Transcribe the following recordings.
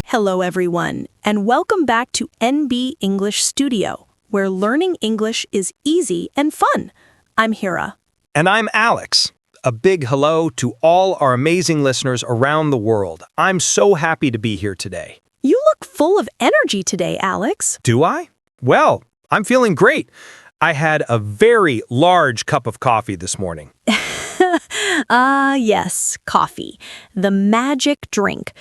Hello, everyone, and welcome back to NB English Studio, where learning English is easy and fun. I'm Hira. And I'm Alex. A big hello to all our amazing listeners around the world. I'm so happy to be here today. You look full of energy today, Alex. Do I? Well, I'm feeling great. I had a very large cup of coffee this morning. Yes, coffee. The magic drink.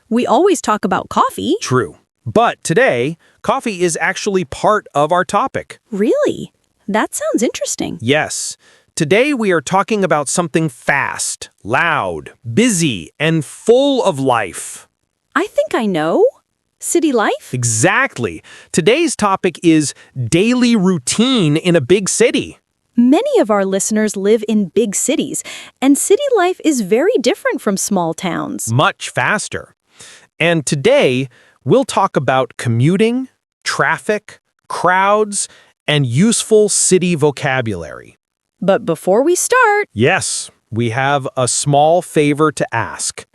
We always talk about coffee. True. But today, coffee is actually part of our topic. Really? That sounds interesting. Yes. Today we are talking about something fast, loud, busy, and full of life. I think I know. City life? Exactly. Today's topic is daily routine in a big city. Many of our listeners live in big cities, and city life is very different from small towns. Much faster. And today, we'll talk about commuting, traffic, crowds, and useful city vocabulary. But before we start, Yes, we have a small favor to ask.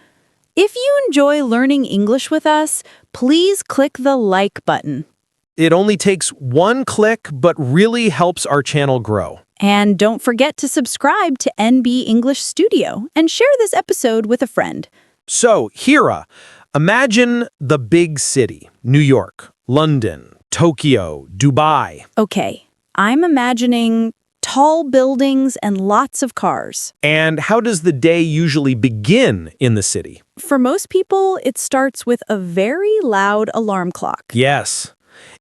if you enjoy learning English with us, please click the like button. It only takes one click, but really helps our channel grow. And don't forget to subscribe to NB English Studio and share this episode with a friend. So, Hira, imagine the big city, New York, London, Tokyo, Dubai. Okay, I'm imagining tall buildings and lots of cars. And how does the day usually begin in the city? For most people, it starts with a very loud alarm clock. Yes.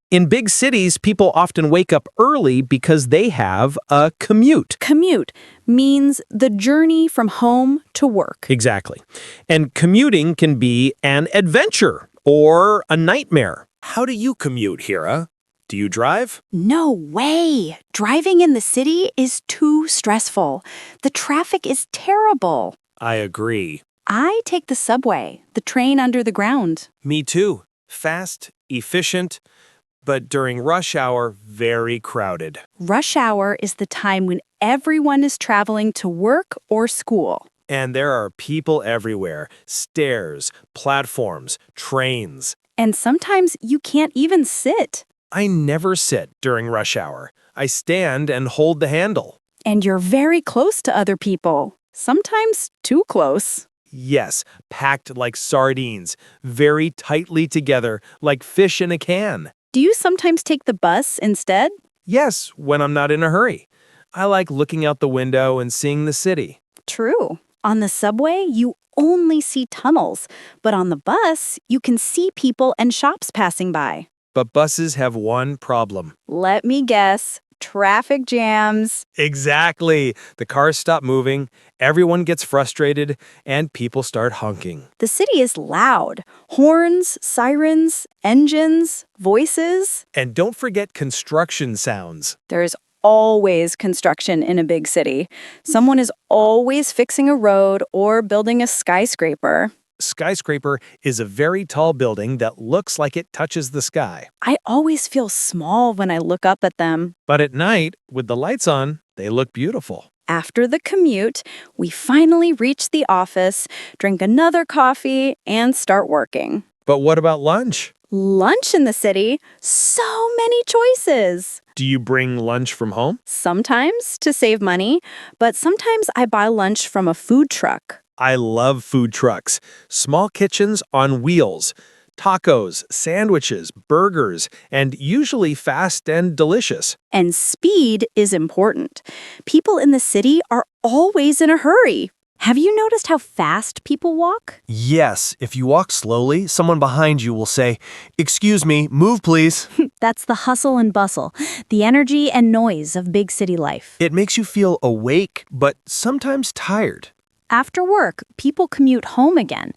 In big cities, people often wake up early because they have a commute. Commute means the journey from home to work. Exactly. And commuting can be an adventure or a nightmare. How do you commute, Hira? Do you drive? No way! Driving in the city is too stressful. The traffic is terrible. I agree. I take the subway, the train under the ground. Me too. Fast, efficient, but during rush hour, very crowded. Rush hour is the time when everyone is traveling to work or school. And there are people everywhere. Stairs, platforms, trains. And sometimes you can't even sit. I never sit during rush hour. I stand and hold the handle. And you're very close to other people. Sometimes too close. Yes, packed like sardines, very tightly together, like fish in a can. Do you sometimes take the bus instead? Yes, when I'm not in a hurry. I like looking out the window and seeing the city. True. On the subway, you only see tunnels. But on the bus, you can see people and shops passing by. But buses have one problem. Let me guess. Traffic jams. Exactly. The cars stop moving, everyone gets frustrated, and people start honking. The city is loud. Horns, sirens, engines, voices. And don't forget construction sounds. There's always construction in a big city. Someone is always fixing a road or building a skyscraper. Skyscraper is a very tall building that looks like it touches the sky. I always feel small when I look up at them. But at night, with the lights on, they look beautiful. After the commute, we finally reach the office, drink another coffee, and start working. But what about lunch? Lunch in the city? So many choices. Do you bring lunch from home? Sometimes to save money, but sometimes I buy lunch from a food truck. I love food trucks. Small kitchens on wheels. Tacos, sandwiches, burgers, and usually fast and delicious. And speed is important. People in the city are always in a hurry. Have you noticed how fast people walk? Yes, if you walk slowly, someone behind you will say, "Excuse me, move please." That's the hustle and bustle, the energy and noise of big city life. It makes you feel awake, but sometimes tired. After work, people commute home again.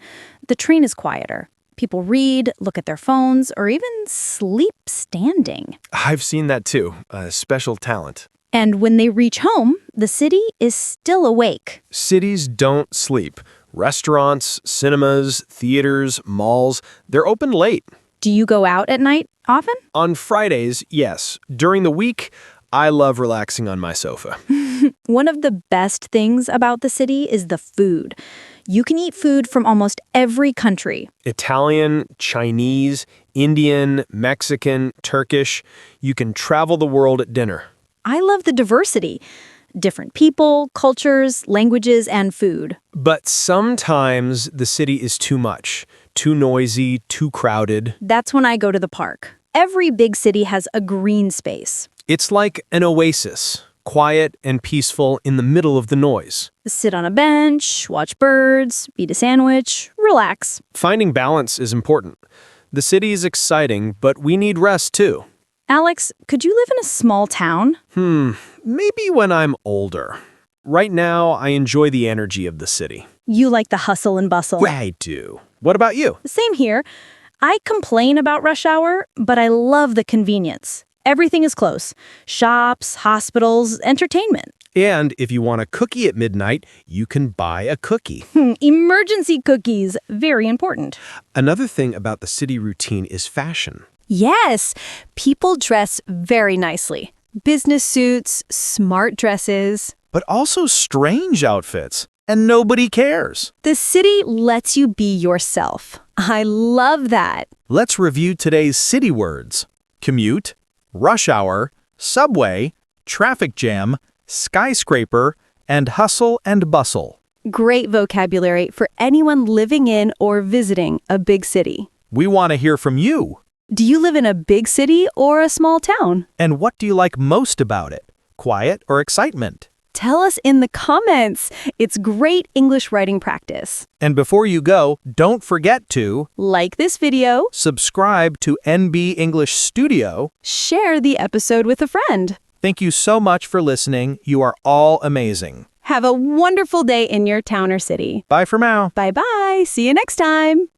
The train is quieter. People read, look at their phones, or even sleep standing. I've seen that too, a special talent. And when they reach home, the city is still awake. Cities don't sleep. Restaurants, cinemas, theaters, malls, they're open late. Do you go out at night often? On Fridays, yes. During the week, I love relaxing on my sofa. One of the best things about the city is the food. You can eat food from almost every country. Italian, Chinese, Indian, Mexican, Turkish. You can travel the world at dinner. I love the diversity. Different people, cultures, languages, and food. But sometimes the city is too much. Too noisy, too crowded. That's when I go to the park. Every big city has a green space. It's like an oasis, quiet and peaceful in the middle of the noise. Sit on a bench, watch birds, eat a sandwich, relax. Finding balance is important. The city is exciting, but we need rest too. Alex, could you live in a small town? Maybe when I'm older. Right now, I enjoy the energy of the city. You like the hustle and bustle. I do. What about you? Same here. I complain about rush hour, but I love the convenience. Everything is close. Shops, hospitals, entertainment. And if you want a cookie at midnight, you can buy a cookie. Emergency cookies, very important. Another thing about the city routine is fashion. Yes, people dress very nicely. Business suits, smart dresses. But also strange outfits. And nobody cares. The city lets you be yourself. I love that. Let's review today's city words. Commute, rush hour, subway, traffic jam, skyscraper, and hustle and bustle. Great vocabulary for anyone living in or visiting a big city. We want to hear from you. Do you live in a big city or a small town? And what do you like most about it? Quiet or excitement? Tell us in the comments. It's great English writing practice. And before you go, don't forget to Like this video, subscribe to NB English Studio. share the episode with a friend. Thank you so much for listening. You are all amazing. Have a wonderful day in your town or city. Bye for now. Bye-bye. See you next time.